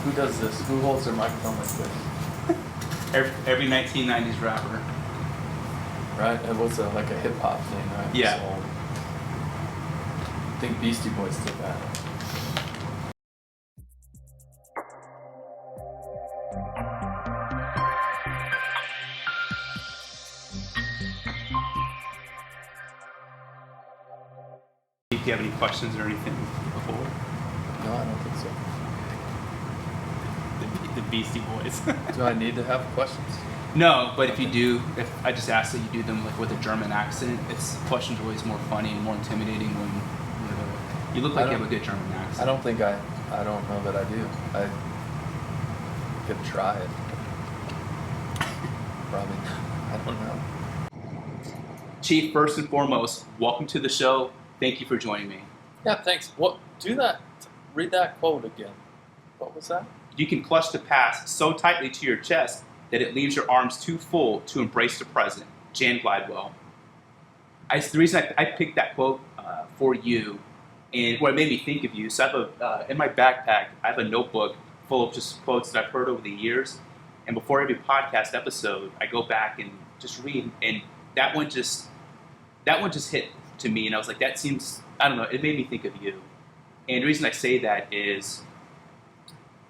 Who does this? Who holds their microphone like this? Every 1990s rapper. Right? It was like a hip hop thing, right? Yeah. So, I think Beastie Boys did that. Do you have any questions or anything before? No, I don't think so. The Beastie Boys. Do I need to have questions? No, but if you do, if I just ask that you do them like with a German accent, questions are always more funny and more intimidating when you look like you have a good German accent. I don't know that I do. I could try it. Probably not. I don't know. Chief, first and foremost, welcome to the show. Thank you for joining me. Yeah, thanks. What? Do that. Read that quote again. What was that? You can clutch the past so tightly to your chest that it leaves your arms too full to embrace the present. Jan Glidewell. The reason I picked that quote for you, and what it made me think of you, so I have in my backpack, I have a notebook full of just quotes that I've heard over the years, and before every podcast episode, I go back and just read, and that one just hit to me, and I was like, that seems, I don't know, it made me think of you. And the reason I say that is,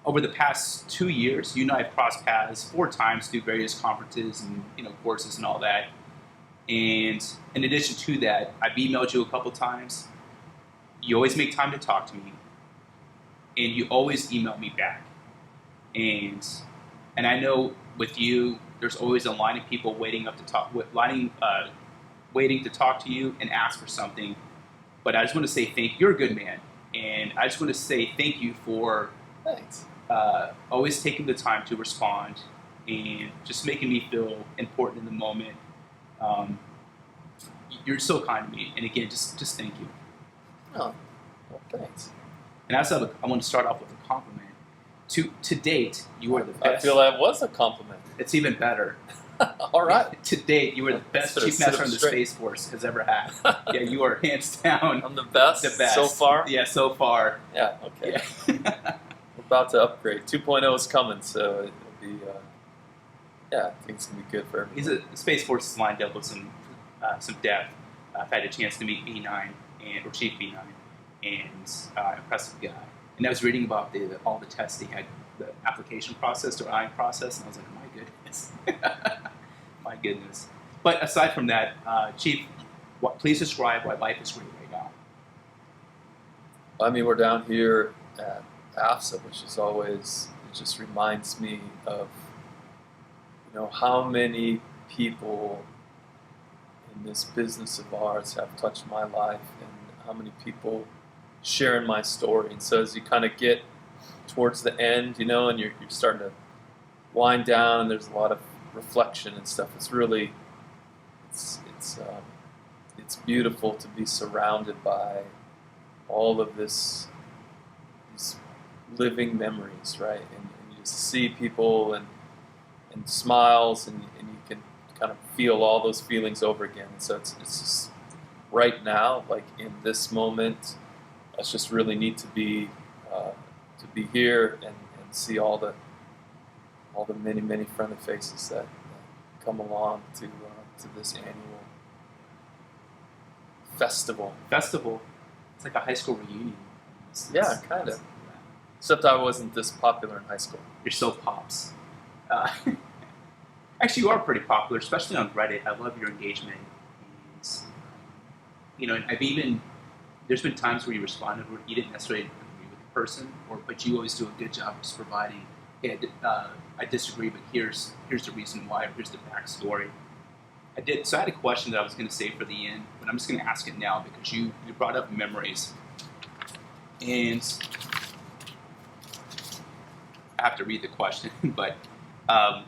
over the past 2 years, you and I have crossed paths 4 times through various conferences and courses and all that. And in addition to that, I've emailed you a couple times. You always make time to talk to me, and you always email me back. And I know with you, there's always a line of people waiting to talk to you and ask for something. But I just want to say thank you. You're a good man, and I just want to say thank you for Thanks. Always taking the time to respond and just making me feel important in the moment. You're so kind to me, and again, just thank you. Oh, well, thanks. And I want to start off with a compliment. To date, you are the best. I feel that was a compliment. It's even better. All right. To date, you are the best Chief Master the Space Force has ever had. Yeah, you are hands down. I'm the best. The best so far. Yeah, so far. Yeah. Okay. Yeah. We're about to upgrade. 2.0 is coming, so it'll be. I think it's gonna be good for everyone. The Space Force is lined up with some depth. I've had a chance to meet B9 or Chief B9, and impressive guy. And I was reading about all the tests they had, the application process, the I process, and I was like, my goodness, my goodness. But aside from that, Chief, please describe why life is great right now. I mean, we're down here at AFSA, which is always, it just reminds me of, how many people in this business of ours have touched my life, and how many people sharing my story. And so as you kind of get towards the end, and you're starting to wind down, and there's a lot of reflection and stuff. It's really, it's beautiful to be surrounded by all of these living memories, right? And you just see people and smiles, and you can kind of feel all those feelings over again. And so it's just right now, like in this moment, it's just really neat to be here and see all the many friendly faces that come along to this annual festival. It's like a high school reunion. Yeah, kind of. Except I wasn't this popular in high school. You're so pops. Actually, you are pretty popular, especially on Reddit. I love your engagement. And, there's been times where you responded where you didn't necessarily agree with the person, but you always do a good job of just providing, hey, I disagree, but here's the reason why, here's the backstory. So I had a question that I was going to say for the end, but I'm just going to ask it now because you brought up memories. And I have to read the question, but I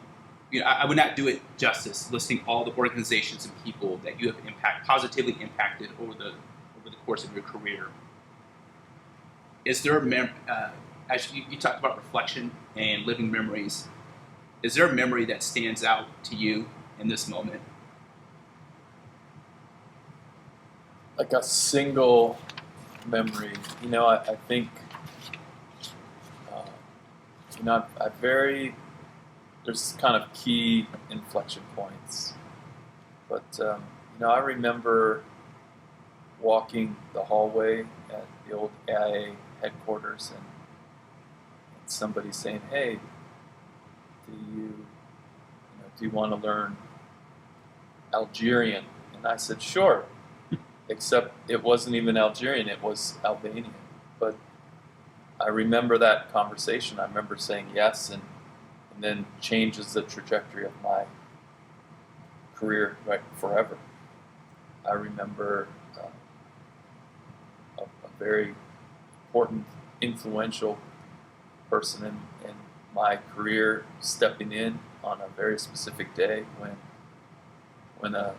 would not do it justice listing all the organizations and people that you have positively impacted over the course of your career. Is there as you talked about reflection and living memories, is there a memory that stands out to you in this moment? Like a single memory, I think there's kind of key inflection points. But, I remember walking the hallway at the old AIA headquarters and somebody saying, "Hey, do you want to learn Algerian?" And I said, "Sure," except it wasn't even Algerian, it was Albanian. But I remember that conversation. I remember saying yes, and then changes the trajectory of my career right forever. I remember a very important, influential person in my career stepping in on a very specific day when a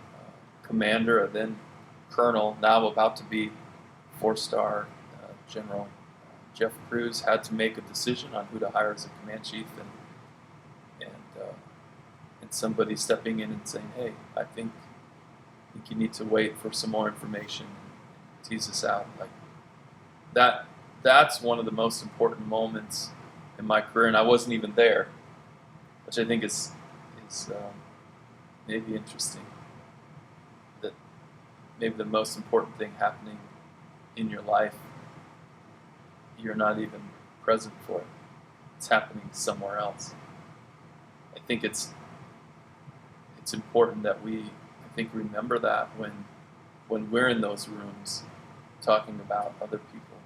commander, a then colonel, now about to be 4-star General Jeff Cruz, had to make a decision on who to hire as a command chief, and somebody stepping in and saying, "Hey, I think you need to wait for some more information and tease this out." Like that. That's one of the most important moments in my career, and I wasn't even there, which I think is maybe interesting. That maybe the most important thing happening in your life, you're not even present for it. It's happening somewhere else. I think it's important that we, remember that when we're in those rooms talking about other people.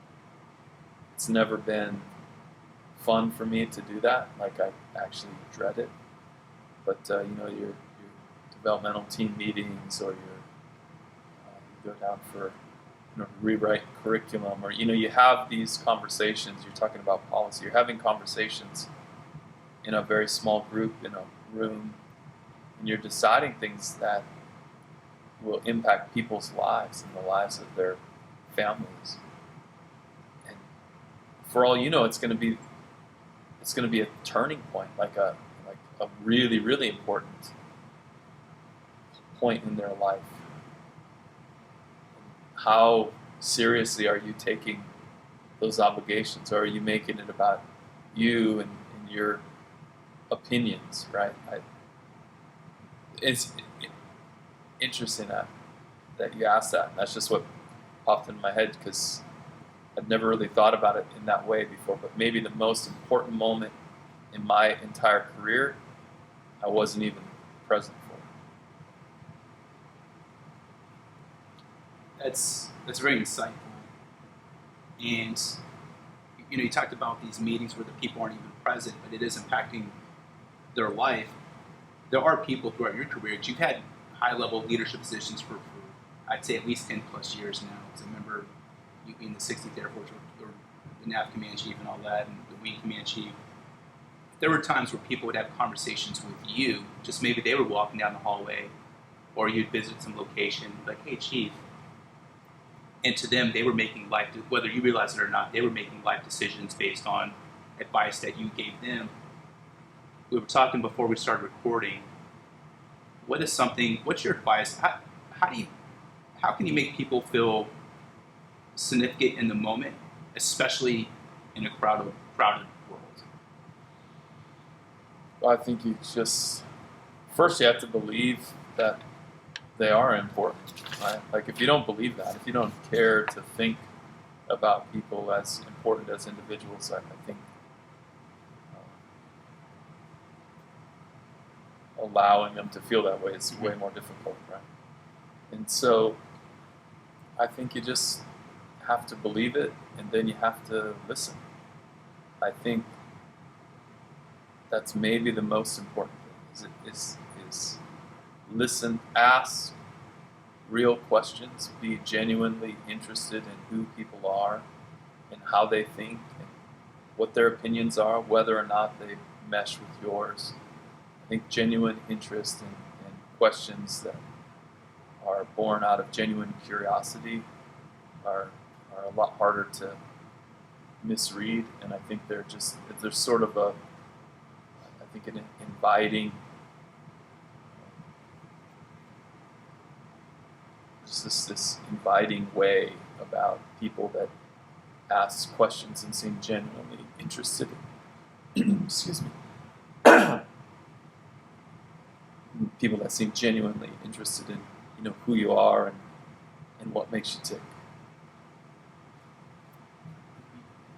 It's never been fun for me to do that. Like, I actually dread it. But your developmental team meetings, or you go down for rewrite curriculum, or you have these conversations. You're talking about policy. You're having conversations in a very small group in a room, and you're deciding things that will impact people's lives and the lives of their families. And for all you know, it's going to be a turning point, like a really, really important point in their life. How seriously are you taking those obligations, or are you making it about you and your opinions, right? It's interesting that you asked that. That's just what popped in my head, because I've never really thought about it in that way before. But maybe the most important moment in my entire career, I wasn't even present for. That's very insightful. And you talked about these meetings where the people aren't even present, but it is impacting their life. There are people throughout your career that you've had high-level leadership positions for I'd say at least 10 plus years now. Because I remember you being the 60th Air Force, or the NAV command chief and all that, and the wing command chief. There were times where people would have conversations with you, just maybe they were walking down the hallway, or you'd visit some location, like, "Hey, chief." And to them, they were making whether you realize it or not, they were making life decisions based on advice that you gave them. We were talking before we started recording. What's your advice? How can you make people feel significant in the moment, especially in a crowded world? Well, I think first you have to believe that they are important, right? Like, if you don't believe that, if you don't care to think about people as important as individuals, I think allowing them to feel that way is way more difficult, right? And so I think you just have to believe it, and then you have to listen. I think that's maybe the most important thing, is listen, ask real questions, be genuinely interested in who people are and how they think and what their opinions are, whether or not they mesh with yours. I think genuine interest and questions that are born out of genuine curiosity are a lot harder to misread, and I think there's sort of an inviting, just this inviting way about people that ask questions and seem genuinely interested excuse me, people that seem genuinely interested in, who you are and what makes you tick.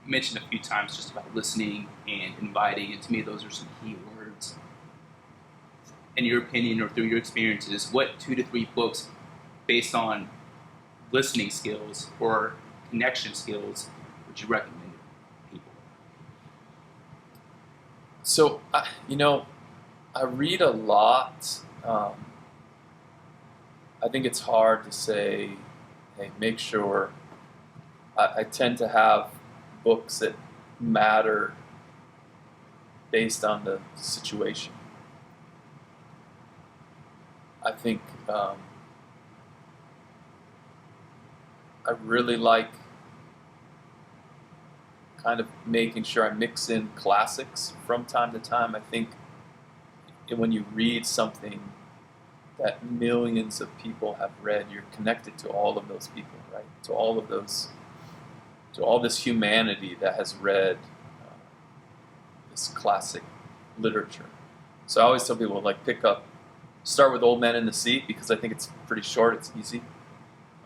You mentioned a few times just about listening and inviting, and to me those are some key words. In your opinion or through your experiences, what 2 to 3 books based on listening skills or connection skills would you recommend to people? So, I read a lot. I think it's hard to say, hey, make sure. I tend to have books that matter based on the situation. I think I really like kind of making sure I mix in classics from time to time. I think when you read something that millions of people have read, you're connected to all of those people, right? To all this humanity that has read this classic literature. So I always tell people, start with Old Man in the Sea, because I think it's pretty short, it's easy.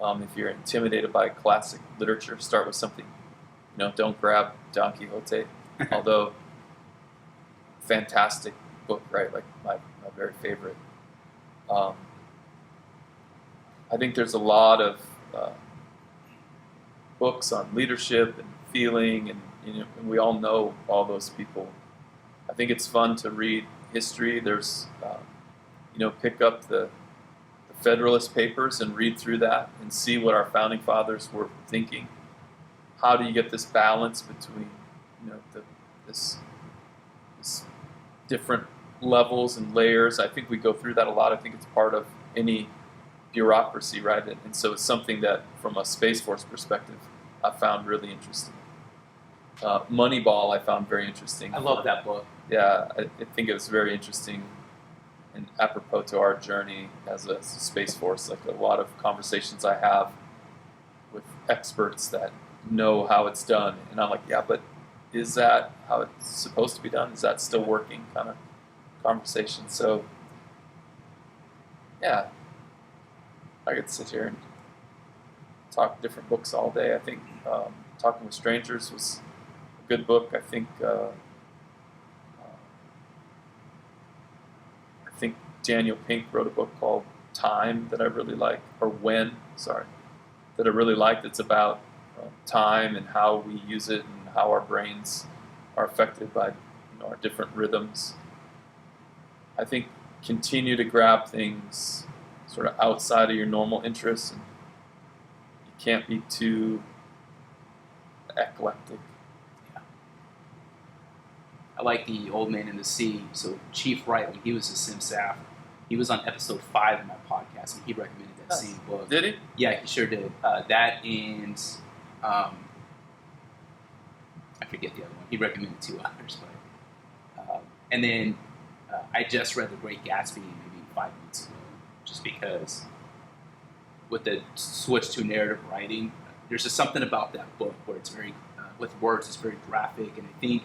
If you're intimidated by classic literature, start with something, don't grab Don Quixote, although fantastic book, right? Like my very favorite. I think there's a lot of books on leadership and feeling, and and we all know all those people. I think it's fun to read history. There's, pick up the Federalist Papers and read through that and see what our founding fathers were thinking. How do you get this balance between, this different levels and layers? I think we go through that a lot. I think it's part of any bureaucracy, right? And so it's something that, from a Space Force perspective, I found really interesting. Moneyball, I found very interesting. I love that book. Yeah, I think it was very interesting and apropos to our journey as a Space Force. Like a lot of conversations I have with experts that know how it's done, and I'm like, yeah, but is that how it's supposed to be done? Is that still working? Kind of conversation. So, yeah, I could sit here and talk different books all day. I think Talking with Strangers was a good book. I think Daniel Pink wrote a book called Time that I really like, or When, that I really liked. It's about time and how we use it and how our brains are affected by our different rhythms. I think continue to grab things sort of outside of your normal interests, and you can't be too eclectic. Yeah. I like the Old Man in the Sea. So Chief Wright, when he was a CMSSF, he was on episode 5 of my podcast, and he recommended that same book. Did he? Yeah, he sure did. That and I forget the other one. He recommended 2 others, but and then I just read The Great Gatsby maybe 5 months ago, just because with the switch to narrative writing, there's just something about that book where it's very with words, it's very graphic, and I think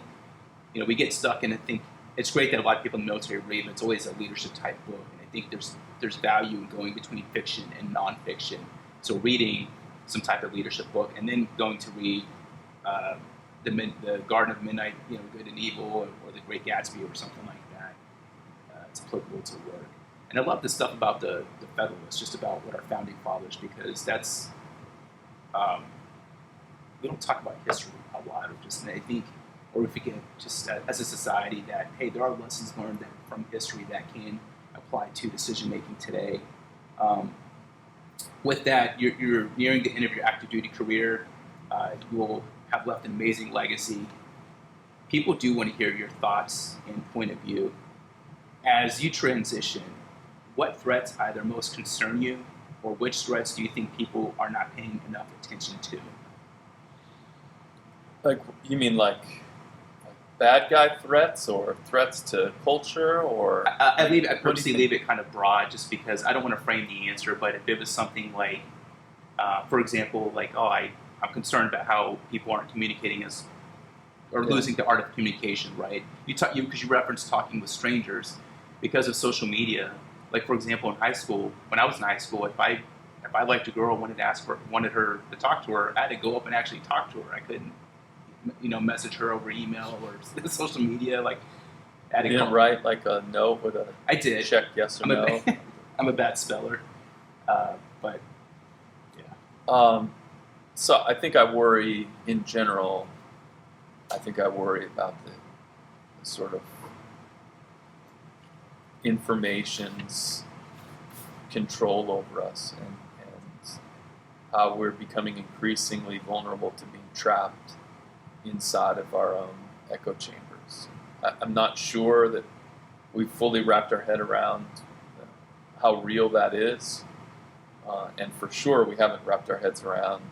we get stuck in. I think it's great that a lot of people in the military read, but it's always a leadership type book, and I think there's value in going between fiction and nonfiction. So reading some type of leadership book, and then going to read the Garden of Midnight, Good and Evil, or The Great Gatsby, or something like that. It's applicable to work. And I love the stuff about the Federalists, just about what our founding fathers, because that's we don't talk about history a lot, and I think, or we forget just as a society that, hey, there are lessons learned from history that can apply to decision making today. With that, you're nearing the end of your active duty career. You will have left an amazing legacy. People do want to hear your thoughts and point of view. As you transition, what threats either most concern you, or which threats do you think people are not paying enough attention to? Like, you mean like bad guy threats, or threats to culture, or? I purposely leave it kind of broad, just because I don't want to frame the answer. But if it was something like, for example, like, I'm concerned about how people aren't communicating as or Yeah. losing the art of communication, right? Because you referenced talking with strangers because of social media. Like, for example, in high school, when I was in high school, if I liked a girl, wanted her to talk to her, I had to go up and actually talk to her. I couldn't, message her over email or social media. Like, I had to You didn't call. write like a note with a I did. check yes or I'm no. I'm a bad speller, but So I think I worry in general. I think I worry about the sort of information's control over us and how we're becoming increasingly vulnerable to being trapped inside of our own echo chambers. I'm not sure that we've fully wrapped our head around how real that is. And for sure, we haven't wrapped our heads around,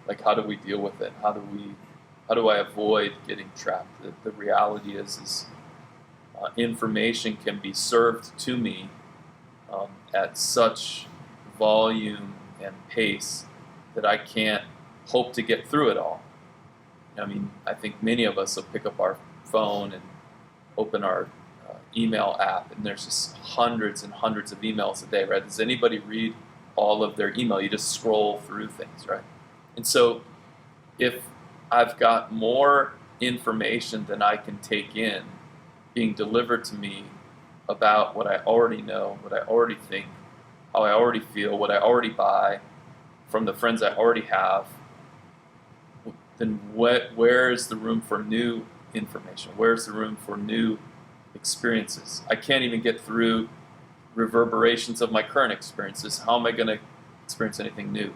like, how do we deal with it? How do I avoid getting trapped? The reality is information can be served to me at such volume and pace that I can't hope to get through it all. I mean, I think many of us will pick up our phone and open our email app, and there's just hundreds and hundreds of emails a day, right? Does anybody read all of their email? You just scroll through things, right? And so if I've got more information than I can take in being delivered to me about what I already know, what I already think, how I already feel, what I already buy from the friends I already have, then where is the room for new information? Where's the room for new experiences? I can't even get through reverberations of my current experiences. How am I going to experience anything new?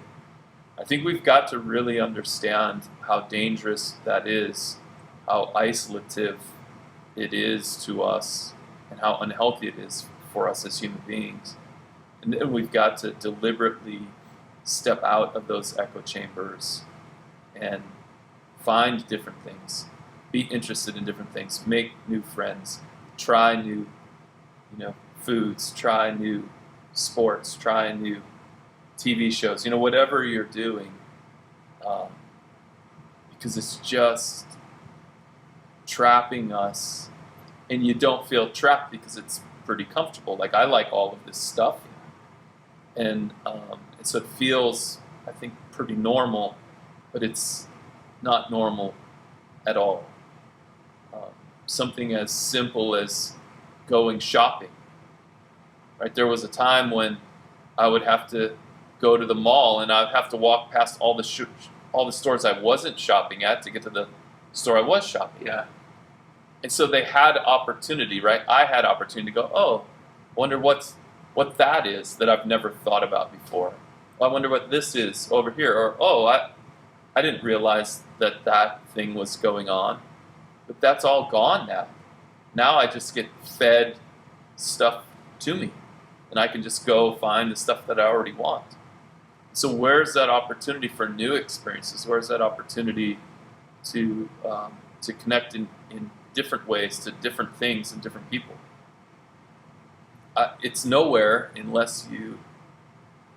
I think we've got to really understand how dangerous that is, how isolative it is to us, and how unhealthy it is for us as human beings. And then we've got to deliberately step out of those echo chambers and find different things, be interested in different things, make new friends, try new, foods, try new sports, try new TV shows, whatever you're doing, because it's just trapping us, and you don't feel trapped because it's pretty comfortable. Like, I like all of this stuff, and so it feels, I think, pretty normal, but it's not normal at all. Something as simple as going shopping, right? There was a time when I would have to go to the mall and I'd have to walk past all the stores I wasn't shopping at to get to the store I was shopping at. And so they had opportunity, right? I had opportunity to go, oh, wonder what that is that I've never thought about before. Well, I wonder what this is over here. Or, oh, I didn't realize that thing was going on. But that's all gone now. Now I just get fed stuff to me. And I can just go find the stuff that I already want. So where's that opportunity for new experiences? Where's that opportunity to connect in different ways to different things and different people? It's nowhere unless you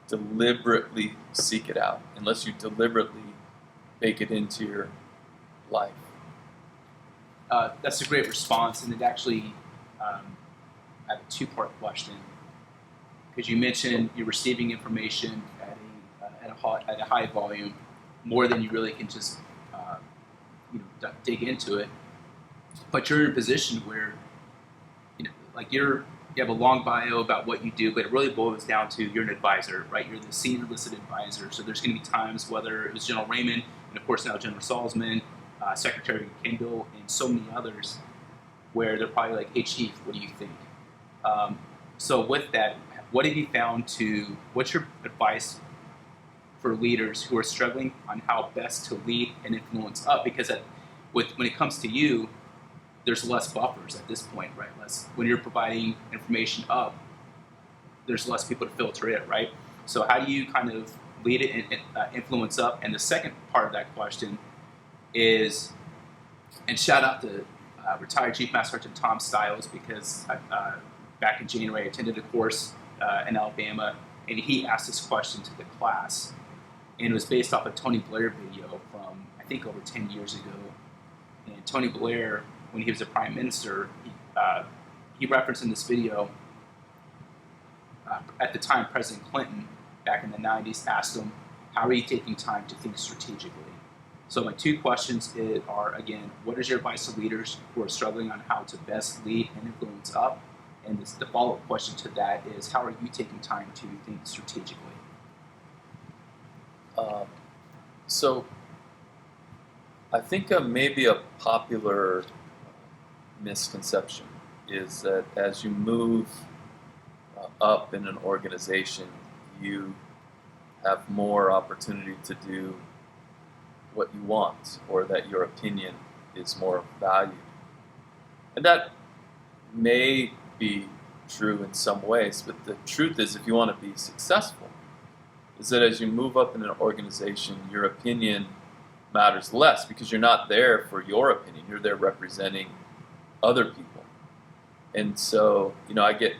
deliberately seek it out, unless you deliberately bake it into your life. That's a great response, and it actually, I have a two-part question. Because you mentioned you're receiving information at a high volume, more than you really can just dig into it. But you're in a position where you have a long bio about what you do, but it really boils down to you're an advisor, right? You're the senior enlisted advisor. So there's going to be times, whether it was General Raymond, and of course now General Salzman, Secretary Kendall, and so many others, where they're probably like, hey, Chief, what do you think? So with that, what have you found what's your advice for leaders who are struggling on how best to lead and influence up? Because when it comes to you, there's less buffers at this point, right? When you're providing information up, there's less people to filter it, right? So how do you kind of lead it and influence up? And the second part of that question is, and shout out to retired Chief Master Sergeant Tom Stiles, because back in January I attended a course in Alabama, and he asked this question to the class, and it was based off a Tony Blair video from, I think, over 10 years ago. And Tony Blair, when he was a prime minister, he referenced in this video, at the time, President Clinton, back in the 90s, asked him, how are you taking time to think strategically? So my two questions are, again, what is your advice to leaders who are struggling on how to best lead and influence up? And the follow-up question to that is, how are you taking time to think strategically? So I think maybe a popular misconception is that as you move up in an organization, you have more opportunity to do what you want, or that your opinion is more valued. And that may be true in some ways, but the truth is, if you want to be successful, is that as you move up in an organization, your opinion matters less, because you're not there for your opinion, you're there representing other people. And so, I get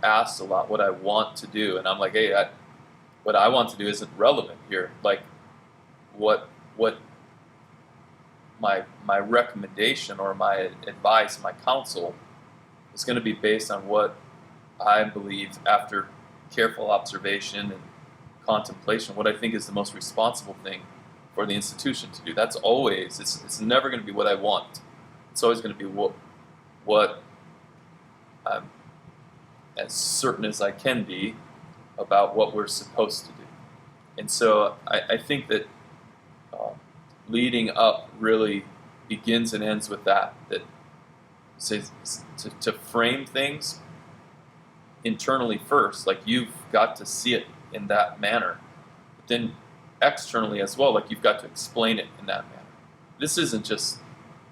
asked a lot what I want to do, and I'm like, hey, what I want to do isn't relevant here. Like, what my recommendation or my advice, my counsel, is going to be based on what I believe, after careful observation and contemplation, what I think is the most responsible thing for the institution to do. That's always, it's never going to be what I want. It's always going to be what I'm as certain as I can be about what we're supposed to do. And so I think that leading up really begins and ends with that says to frame things internally first, like you've got to see it in that manner, but then externally as well, like you've got to explain it in that manner. This isn't just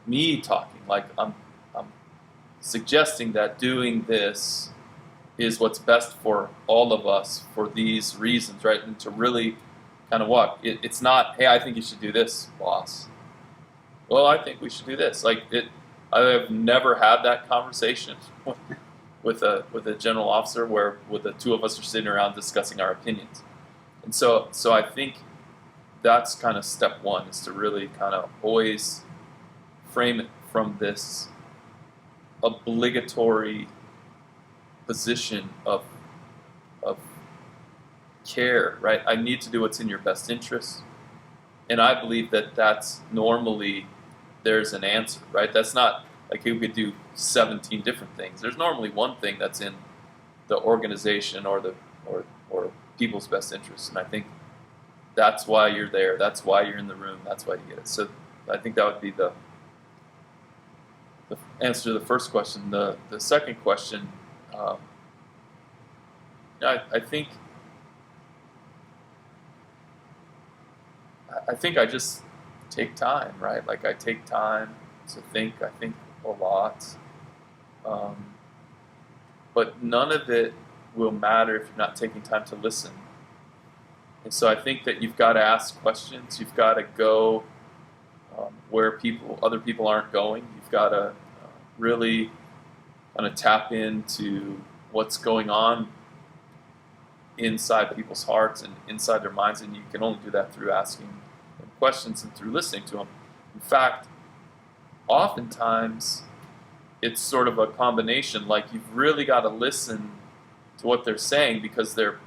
me talking, like I'm suggesting that doing this is what's best for all of us for these reasons, right? And to really kind of walk. It's not, hey, I think you should do this, boss. Well, I think we should do this. I have never had that conversation with a general officer where the two of us are sitting around discussing our opinions. And so I think that's kind of step one, is to really kind of always frame it from this obligatory position of care, right? I need to do what's in your best interest. And I believe that that's normally, there's an answer, right? That's not like you could do 17 different things. There's normally one thing that's in the organization or people's best interest. And I think that's why you're there. That's why you're in the room. That's why you get it. So I think that would be the answer to the first question. The second question, I think I just take time, right? Like I take time to think. I think a lot. But none of it will matter if you're not taking time to listen. And so I think that you've got to ask questions. You've got to go where other people aren't going. You've got to really kind of tap into what's going on inside people's hearts and inside their minds, and you can only do that through asking them questions and through listening to them. In fact, oftentimes it's sort of a combination. Like you've really got to listen to what they're saying, because their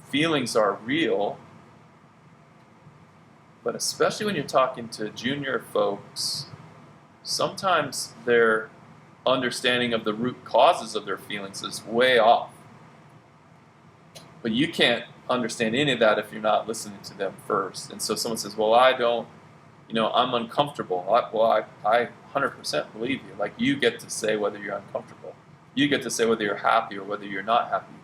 feelings are real. But especially when you're talking to junior folks, sometimes their understanding of the root causes of their feelings is way off. But you can't understand any of that if you're not listening to them first. And so someone says, well, I don't, I'm uncomfortable. I 100% believe you. Like, you get to say whether you're uncomfortable. You get to say whether you're happy or whether you're not happy.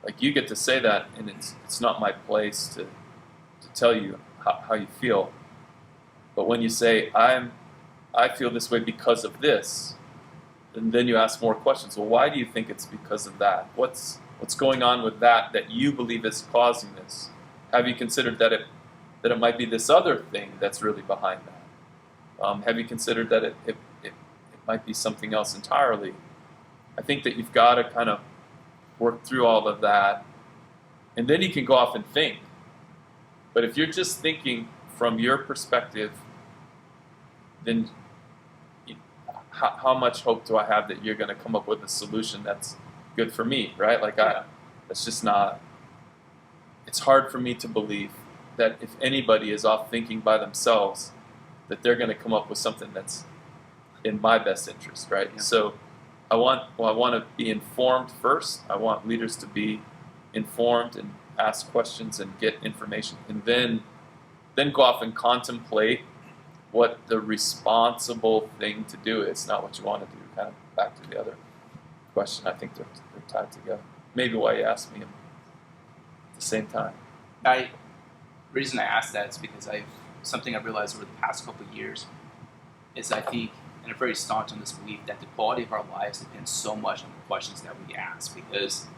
Like, you get to say that, and it's not my place to tell you how you feel. But when you say, I feel this way because of this, and then you ask more questions. Well, why do you think it's because of that? What's going on with that you believe is causing this? Have you considered that it might be this other thing that's really behind that? Have you considered that it might be something else entirely? I think that you've got to kind of work through all of that, and then you can go off and think. But if you're just thinking from your perspective, then how much hope do I have that you're going to come up with a solution that's good for me, right? Like that's just not. It's hard for me to believe that if anybody is off thinking by themselves, that they're going to come up with something that's in my best interest, right? Yeah. So I want to be informed first. I want leaders to be informed and ask questions and get information, and then go off and contemplate what the responsible thing to do is, not what you want to do. Kind of back to the other question. I think they're tied together. Maybe why you asked me at the same time. The reason I asked that is because something I've realized over the past couple of years is I think, and I'm very staunch on this belief, that the quality of our lives depends so much on the questions that we ask. Because,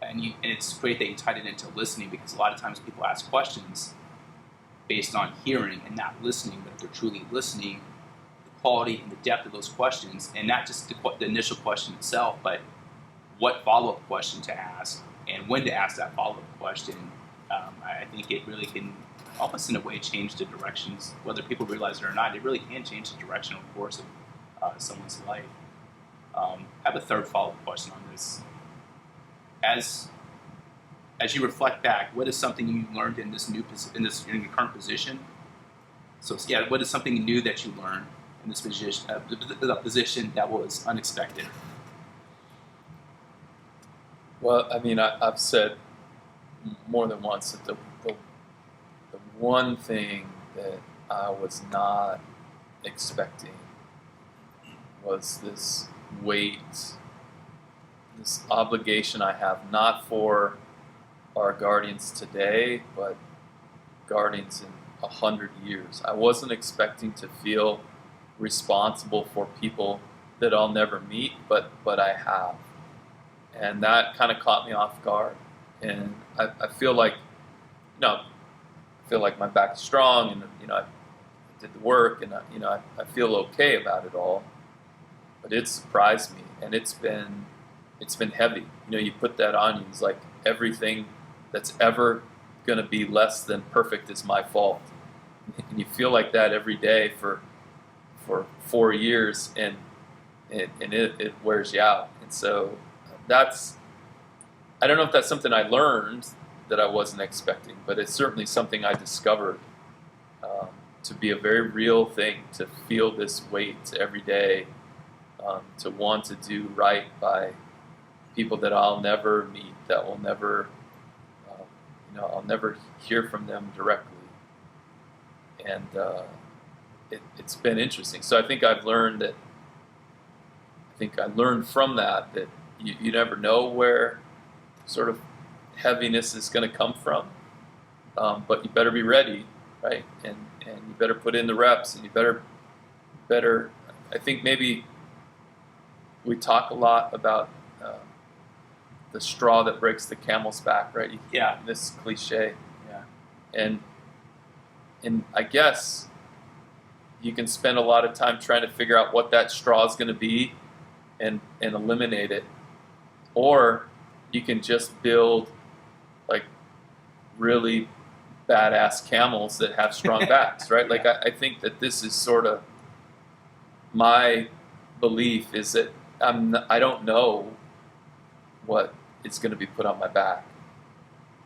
and it's great that you tied it into listening, because a lot of times people ask questions based on hearing and not listening, but if they're truly listening, the quality and the depth of those questions, and not just the initial question itself, but what follow-up question to ask and when to ask that follow-up question, I think it really can almost in a way change the directions, whether people realize it or not. It really can change the directional course of someone's life. I have a third follow-up question on this. As you reflect back, what is something you learned in your current position? So yeah, what is something new that you learned in this position, the position that was unexpected? Well, I mean, I've said more than once that the one thing that I was not expecting was this weight, this obligation I have, not for our guardians today, but guardians in 100 years. I wasn't expecting to feel responsible for people that I'll never meet, but I have. And that kind of caught me off guard. And I feel like, I feel like my back is strong, and I did the work, and I feel okay about it all. But it surprised me, and it's been heavy. You put that on you. It's like everything that's ever going to be less than perfect is my fault, and you feel like that every day for 4 years, and it wears you out. And so I don't know if that's something I learned that I wasn't expecting, but it's certainly something I discovered to be a very real thing, to feel this weight every day, to want to do right by people that I'll never meet, that will never, I'll never hear from them directly. And it's been interesting. So I think I learned from that you never know where sort of heaviness is going to come from, but you better be ready, right? And you better put in the reps, and you better. I think maybe we talk a lot about the straw that breaks the camel's back, right? Yeah. This cliche. Yeah. And I guess you can spend a lot of time trying to figure out what that straw is going to be, and eliminate it, or you can just build like really badass camels that have strong backs, right? Like I think that this is sort of my belief, is that I don't know what is going to be put on my back,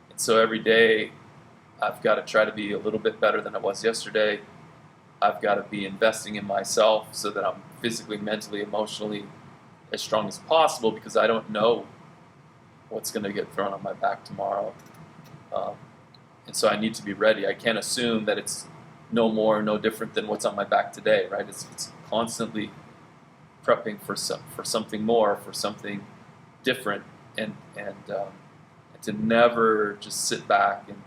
and so every day I've got to try to be a little bit better than I was yesterday. I've got to be investing in myself so that I'm physically, mentally, emotionally as strong as possible, because I don't know what's going to get thrown on my back tomorrow. And so I need to be ready. I can't assume that it's no more, no different than what's on my back today, right? It's constantly prepping for something more, for something different, and to never just sit back and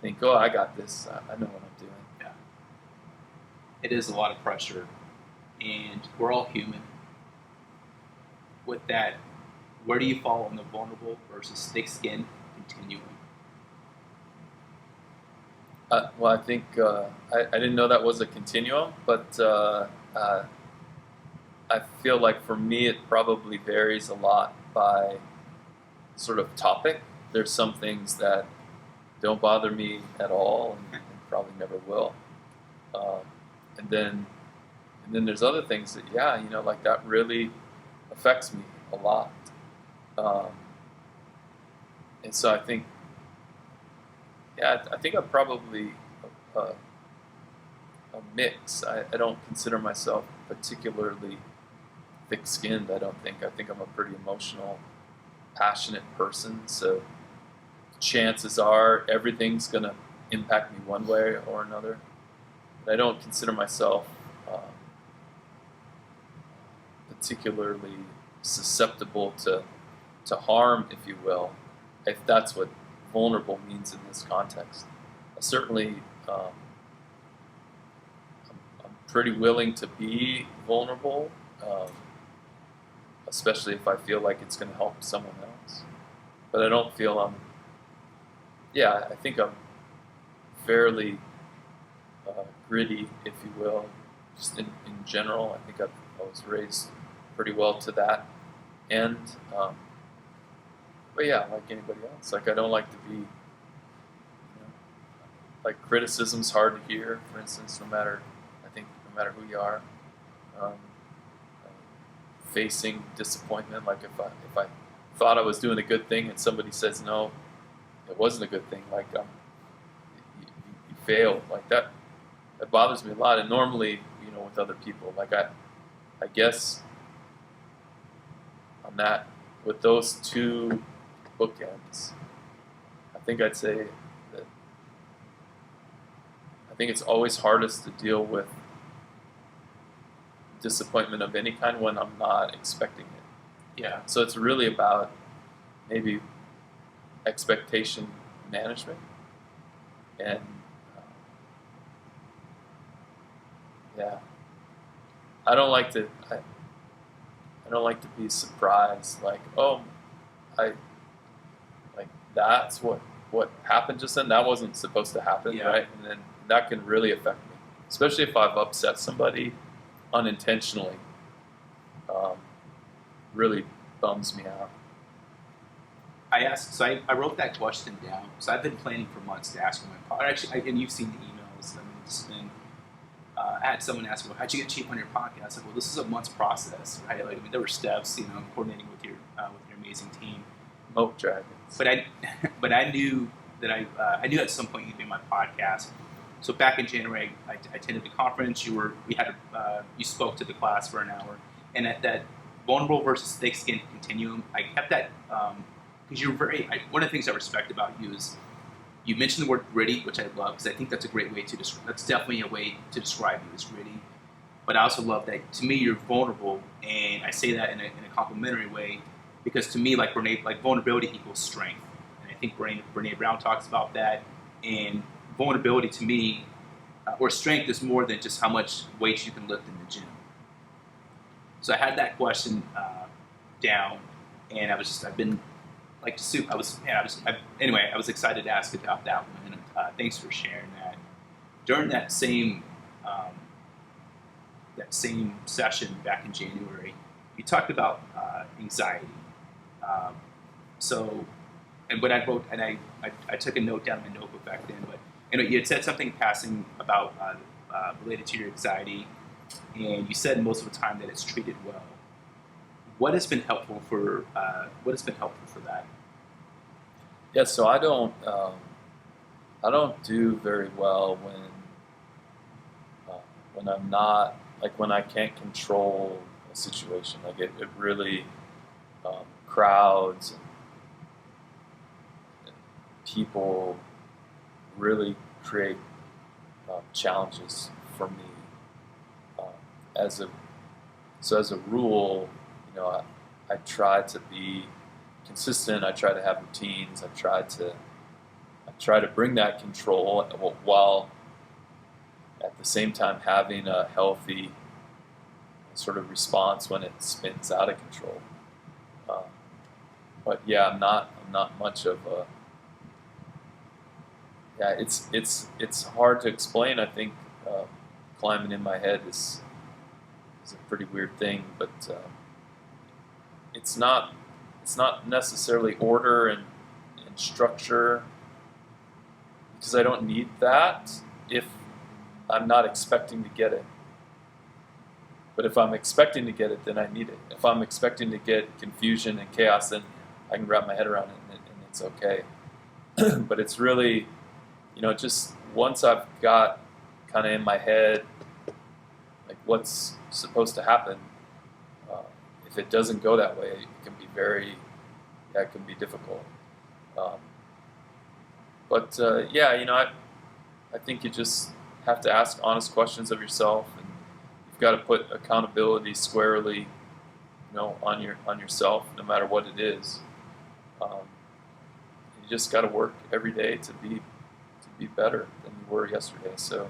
think, oh, I got this. I know what I'm doing. Yeah. It is a lot of pressure, and we're all human. With that, where do you fall on the vulnerable versus thick-skinned continuum? Well, I think I didn't know that was a continuum, but I feel like for me it probably varies a lot by sort of topic. There's some things that don't bother me at all, and probably never will. Um, and then there's other things that, yeah, like that really affects me a lot. Um, and so I think, I think I'm probably a mix. I don't consider myself particularly thick-skinned, I don't think. I think I'm a pretty emotional, passionate person, so chances are everything's going to impact me one way or another. But I don't consider myself particularly susceptible to harm, if you will, if that's what vulnerable means in this context. I certainly I'm pretty willing to be vulnerable, especially if I feel like it's going to help someone else. But I don't feel I think I'm fairly gritty, if you will, just in general. I think I was raised pretty well to that end. But yeah, like anybody else, like I don't like to be, like criticism's hard to hear, for instance, no matter who you are. Facing disappointment, like if I thought I was doing a good thing and somebody says no, it wasn't a good thing, like you failed, like that bothers me a lot. And normally, with other people, like I guess on that, with those two bookends, I think I'd say that I think it's always hardest to deal with disappointment of any kind when I'm not expecting it. Yeah. So it's really about maybe expectation management, and I don't like to be surprised, like, oh, that's what happened just then. That wasn't supposed to happen, right? And then that can really affect me, especially if I've upset somebody unintentionally. Really bums me out. I wrote that question down. So I've been planning for months to ask my podcast. Actually, and you've seen the emails. I mean, it's been. I had someone ask me, well, how'd you get Chief on your podcast? Like, well, this is a month's process, right? Like, I mean, there were steps, coordinating with your amazing team. Moat dragons. But I knew that I knew at some point you'd be on my podcast. So back in January, I attended the conference. You spoke to the class for an hour, and at that vulnerable versus thick-skinned continuum, I kept that because you're one of the things I respect about you is you mentioned the word gritty, which I love because I think that's a great way to describe. That's definitely a way to describe you as gritty. But I also love that to me you're vulnerable, and I say that in a complimentary way because to me, like vulnerability equals strength, and I think Brene Brown talks about that. And vulnerability to me, or strength, is more than just how much weight you can lift in the gym. So I had that question down, and I was excited to ask about that one. And thanks for sharing that. During that same session back in January, you talked about anxiety. And what I wrote, and I took a note down in my notebook back then, but you had said something passing about related to your anxiety, and you said most of the time that it's treated well. What has been helpful for that? Yeah, so I don't do very well when I'm not, like when I can't control a situation. Like it really crowds and people really create challenges for me. As a rule, I try to be consistent. I try to have routines. I try to bring that control while at the same time having a healthy sort of response when it spins out of control. But yeah, I'm not much of a. Yeah, it's hard to explain. I think climbing in my head is a pretty weird thing, but it's not necessarily order and structure, because I don't need that. if I'm not expecting to get it. But if I'm expecting to get it, then I need it. If I'm expecting to get confusion and chaos, then I can wrap my head around it and it's okay. But it's really, just once I've got kind of in my head, like what's supposed to happen, if it doesn't go that way, it can be it can be difficult. I think you just have to ask honest questions of yourself, and you've got to put accountability squarely, on yourself, no matter what it is. You just got to work every day to be better than you were yesterday. So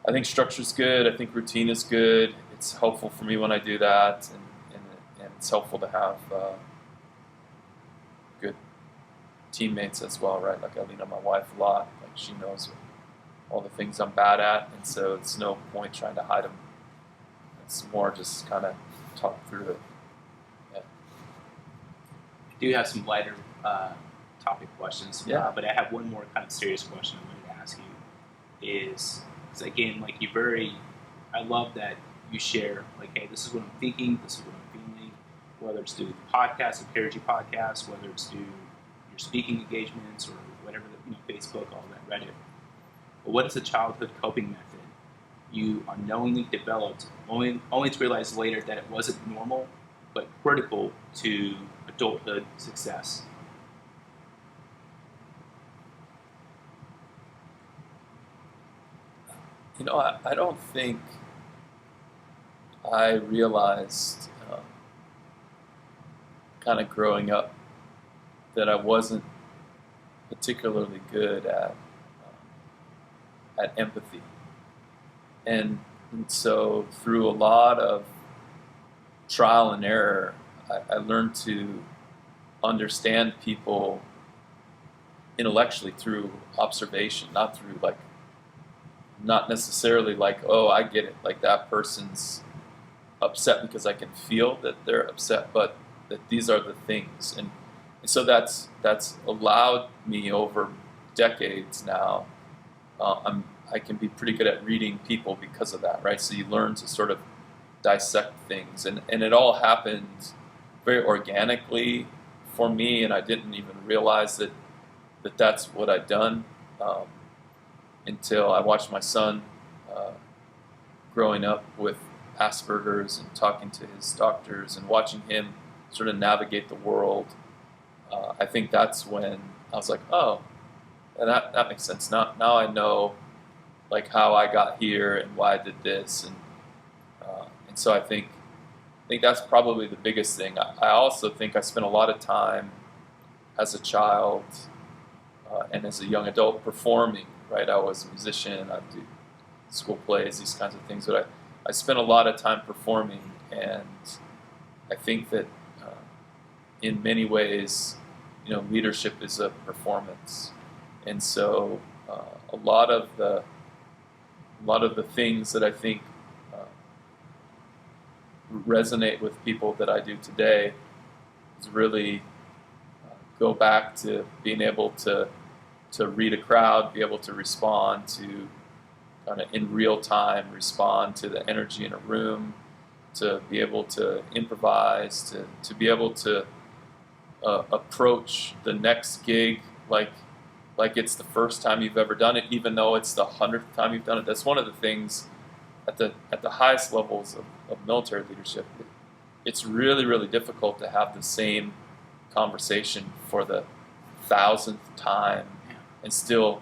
I think structure's good. I think routine is good. It's helpful for me when I do that, and it's helpful to have good teammates as well, right? Like I lean on my wife a lot. Like she knows all the things I'm bad at, and so it's no point trying to hide them. It's more just kind of talk through it. Yeah. I do have some lighter topic questions, but I have one more kind of serious question I wanted to ask you. Is because again, like I love that you share, like, hey, this is what I'm thinking, this is what I'm feeling, whether it's through the podcast, the Parity podcast, whether it's through your speaking engagements or whatever, Facebook, all that, Reddit. But what is a childhood coping method you unknowingly developed, only to realize later that it wasn't normal, but critical to adulthood success? I don't think I realized, kind of growing up, that I wasn't particularly good at empathy, and so through a lot of trial and error, I learned to understand people intellectually through observation, not necessarily like, oh, I get it, like that person's upset because I can feel that they're upset, but that these are the things. And so that's allowed me over decades now. I can be pretty good at reading people because of that, right? So you learn to sort of dissect things. And it all happened very organically for me, and I didn't even realize that that's what I'd done. Until I watched my son growing up with Asperger's and talking to his doctors and watching him sort of navigate the world. I think that's when I was like, oh, that makes sense. Now I know like how I got here and why I did this, and so I think that's probably the biggest thing. I also think I spent a lot of time as a child and as a young adult performing. Right, I was a musician. I do school plays, these kinds of things. But I spent a lot of time performing, and I think that in many ways, leadership is a performance, and so a lot of the things that I think resonate with people that I do today is really go back to being able to read a crowd, be able to respond to kind of in real time, respond to the energy in a room, to be able to improvise, to be able to approach the next gig like it's the first time you've ever done it, even though it's the 100th time you've done it. That's one of the things at the highest levels of military leadership. It's really, really difficult to have the same conversation for the 1,000th time and still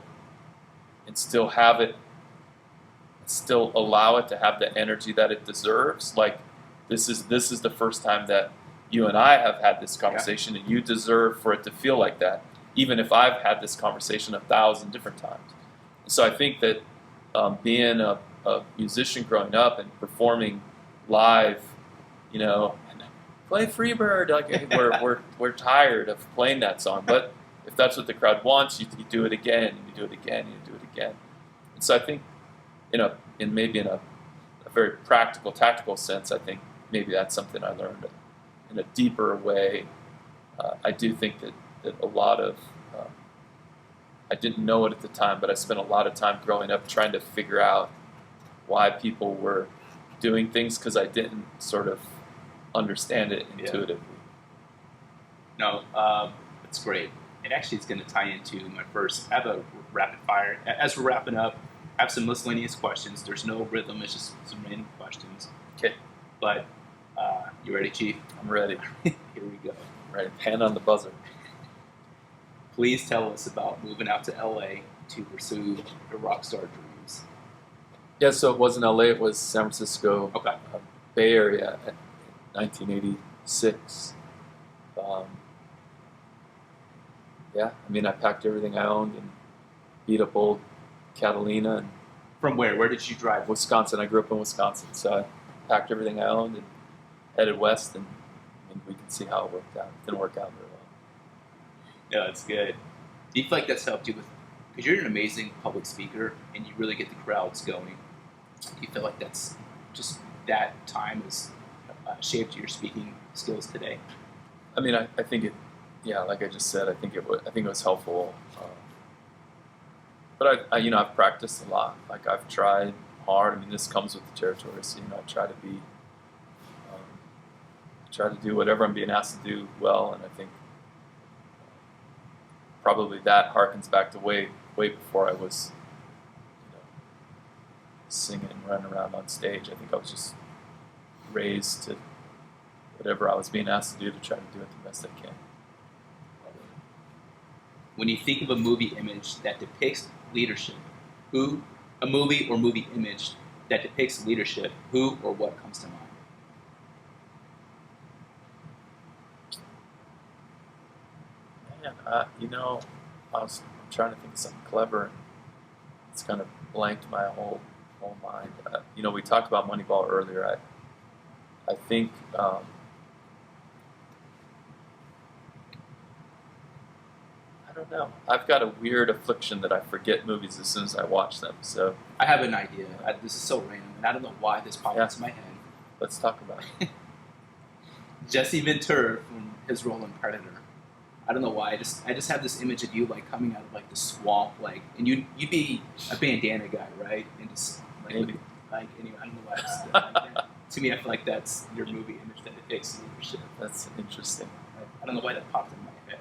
have it, still allow it to have the energy that it deserves. Like this is the first time that you and I have had this conversation, and you deserve for it to feel like that, even if I've had this conversation 1,000 different times. So I think that being a musician growing up and performing live, play Freebird, like we're tired of playing that song, but if that's what the crowd wants, you do it again, and you do it again, and you do it again. And so I think, in a very practical, tactical sense, I think maybe that's something I learned in a deeper way. I do think that a lot of, I didn't know it at the time, but I spent a lot of time growing up trying to figure out why people were doing things because I didn't sort of understand it intuitively. No, it's great. It actually is going to tie into my first. I have a rapid fire. As we're wrapping up, I have some miscellaneous questions. There's no rhythm. It's just some random questions. Okay. But you ready, Chief? I'm ready. Here we go. Right, hand on the buzzer. Please tell us about moving out to LA to pursue your rockstar dreams. Yeah, so it wasn't LA, it was San Francisco, Okay. Bay Area in 1986. Yeah, I mean, I packed everything I owned and beat up old Catalina and From where? Where did you drive? Wisconsin. I grew up in Wisconsin, so I packed everything I owned and headed west, and we can see how it worked out. It didn't work out very well. No, it's good. Do you feel like that's helped you with, because you're an amazing public speaker and you really get the crowds going. Do you feel like that's just that time has shaped your speaking skills today? I mean, I think it, yeah, like I just said, I think it was helpful. But I've practiced a lot. Like I've tried hard. I mean, this comes with the territory. So, I try to be, try to do whatever I'm being asked to do well. And I think probably that harkens back to way before I was, singing and running around on stage. I think I was just raised to whatever I was being asked to do to try to do it the best I can. When you think of a movie image that depicts leadership, a movie or movie image that depicts leadership, who or what comes to mind? Man, I'm trying to think of something clever. It's kind of blanked my whole mind. We talked about Moneyball earlier. I think I don't know. I've got a weird affliction that I forget movies as soon as I watch them. So I have an idea. This is so random, and I don't know why this popped into my head. Let's talk about it. Jesse Ventura from his role in Predator. I don't know why. I just have this image of you like coming out of like the swamp, like, and you'd be a bandana guy, right? And just like, Maybe. Anyway, I don't know why. I just, like that. To me, I feel like that's your movie image that depicts leadership. That's interesting. I don't know why that popped in my head.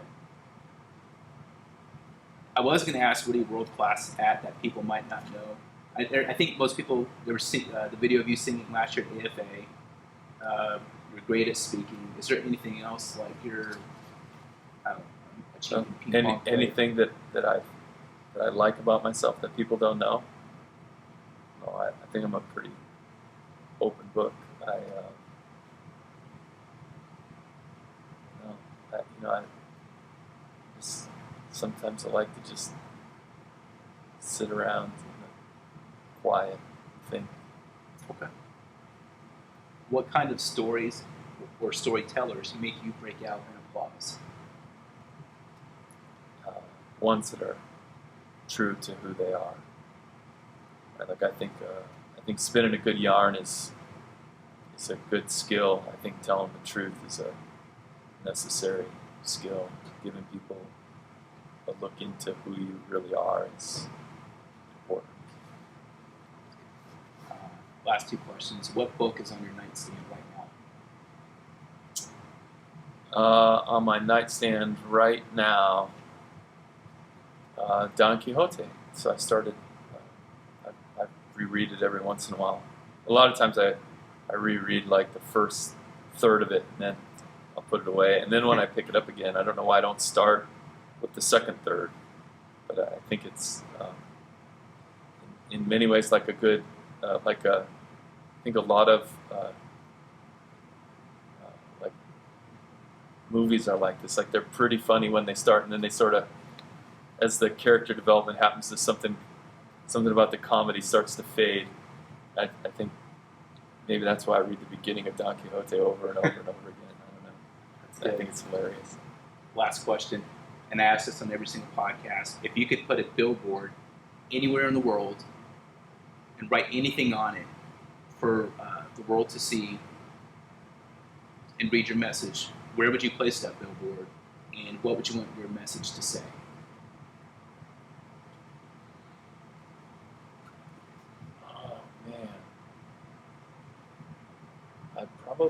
I was going to ask what are you world class at that people might not know. I think most people, there was the video of you singing last year at AFA. You're great at speaking. Is there anything else like you're, I don't know, achieving anything that I like about myself that people don't know? No, I think I'm a pretty open book. Sometimes I like to just sit around and quiet, think. Okay. What kind of stories or storytellers make you break out in applause? Ones that are true to who they are. Right? Like I think spinning a good yarn is a good skill. I think telling the truth is a necessary skill. Giving people a look into who you really are is important. Last two questions. What book is on your nightstand right now? On my nightstand right now, Don Quixote. So I started, I reread it every once in a while. A lot of times I reread like the first third of it and then I'll put it away. And then when I pick it up again, I don't know why I don't start with the second third. But I think it's, in many ways, like a good, I think a lot of like movies are like this. Like they're pretty funny when they start, and then they sort of, as the character development happens, to something about the comedy starts to fade. I think maybe that's why I read the beginning of Don Quixote over and over and over again. I don't know. I think it's hilarious. Last question, and I ask this on every single podcast. If you could put a billboard anywhere in the world and write anything on it for the world to see and read your message, where would you place that billboard, and what would you want your message to say?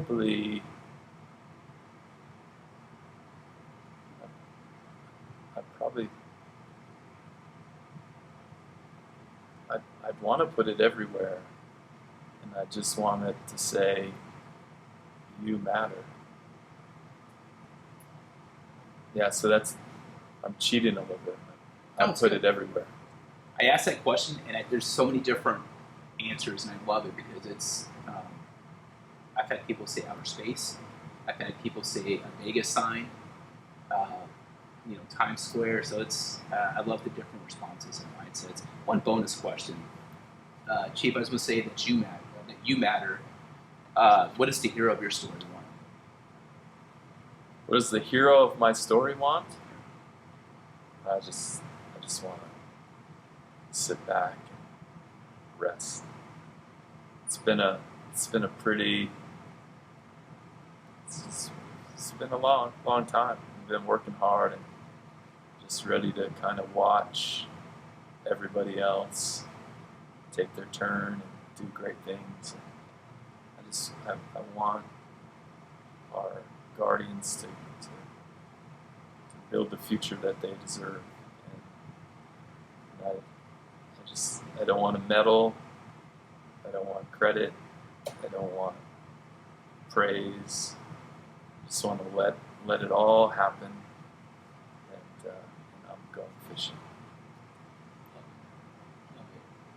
probably I'd want to put it everywhere, and I just want it to say, "You matter." Yeah, so I'm cheating a little bit. I that's put good. it everywhere. I asked that question, and there's so many different answers, and I love it because it's. I've had people say outer space. I've had people say a Vegas sign. Times Square. So it's. I love the different responses and mindsets. One bonus question, Chief. I was going to say that you matter. That you matter. What is the hero of your story want? What does the hero of my story want? I just want to sit back and rest. It's been a pretty. It's been a long time. I've been working hard and just ready to kind of watch everybody else take their turn and do great things. I want our guardians to build the future that they deserve. And I don't want to meddle. I don't want credit. I don't want praise. I just want to let it all happen, and I'm going fishing.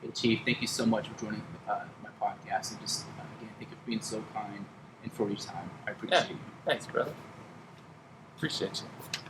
Hey, Chief, thank you so much for joining my podcast, and just again, thank you for being so kind and for your time. I appreciate you. Thanks, brother. Appreciate you.